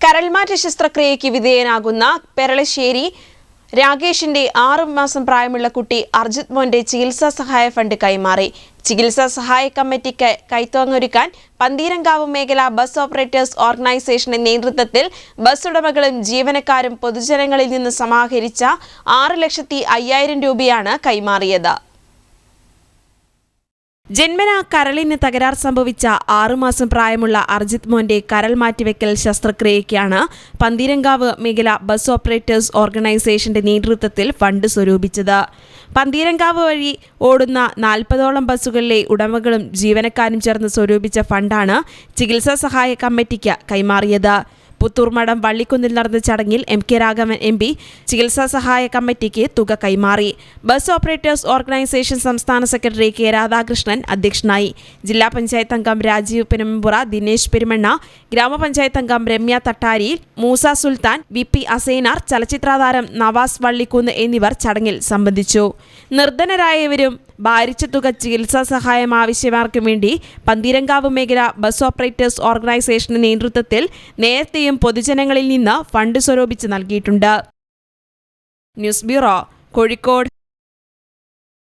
കരൾമാറ്റ ശസ്ത്രക്രിയയ്ക്ക് വിധേയനാകുന്ന പെരളശ്ശേരി രാകേഷിന്റെ 6 മാസം പ്രായമുള്ള കുട്ടി അർജിത് മോന്റെ ചികിത്സാ സഹായ ഫണ്ട് കൈമാറി. ചികിത്സാ സഹായ കമ്മിറ്റിക്ക് കൈത്താങ്ങൊരുക്കാൻ പന്തീരങ്കാവ് മേഖല ബസ് ഓപ്പറേറ്റേഴ്സ് ഓർഗനൈസേഷന്റെ നേതൃത്വത്തിൽ ബസ് ഉടമകളും ജീവനക്കാരും പൊതുജനങ്ങളിൽ നിന്ന് സമാഹരിച്ച 6,50,000 രൂപയാണ് കൈമാറിയത്. ജന്മനാ കരളിന് തകരാർ സംഭവിച്ച 6 മാസം പ്രായമുള്ള അർജിത് മോന്റെ കരൾ മാറ്റിവെക്കൽ ശസ്ത്രക്രിയയ്ക്കാണ് പന്തീരങ്കാവ് മേഖല ബസ് ഓപ്പറേറ്റേഴ്സ് ഓർഗനൈസേഷന്റെ നേതൃത്വത്തിൽ ഫണ്ട് സ്വരൂപിച്ചത്. പന്തീരങ്കാവ് വഴി ഓടുന്ന 40ഓളം ബസ്സുകളിലെ ഉടമകളും ജീവനക്കാരും ചേർന്ന് സ്വരൂപിച്ച ഫണ്ടാണ് ചികിത്സാ സഹായ കമ്മിറ്റിക്ക് കൈമാറിയത്. പുത്തൂർമഠം വള്ളിക്കുന്നിൽ നടന്ന ചടങ്ങിൽ MK രാഘവൻ MP ചികിത്സാ സഹായ കമ്മിറ്റിക്ക് തുക കൈമാറി. ബസ് ഓപ്പറേറ്റേഴ്സ് ഓർഗനൈസേഷൻ സംസ്ഥാന സെക്രട്ടറി K രാധാകൃഷ്ണൻ അധ്യക്ഷനായി. ജില്ലാ പഞ്ചായത്ത് അംഗം രാജീവ് പെരുമ്പുറ, ദിനേശ് പെരുമണ്ണ, ഗ്രാമപഞ്ചായത്ത് അംഗം രമ്യ തട്ടാരി, മൂസ സുൽത്താൻ, VP അസൈനാർ, ചലച്ചിത്രതാരം നവാസ് വള്ളിക്കുന്ന് എന്നിവർ ചടങ്ങിൽ സംബന്ധിച്ചു. നിർധനരായവരും ഭാരിച്ച തുക ചികിത്സാ സഹായം ആവശ്യമാർക്കും വേണ്ടി പന്തീരങ്കാവ് മേഖല ബസ് ഓപ്പറേറ്റേഴ്സ് ഓർഗനൈസേഷന്റെ നേതൃത്വത്തിൽ നേരത്തെയും പൊതുജനങ്ങളിൽ നിന്ന് ഫണ്ട് സ്വരൂപിച്ച് നൽകിയിട്ടുണ്ട്. News bureau, Kozhikode.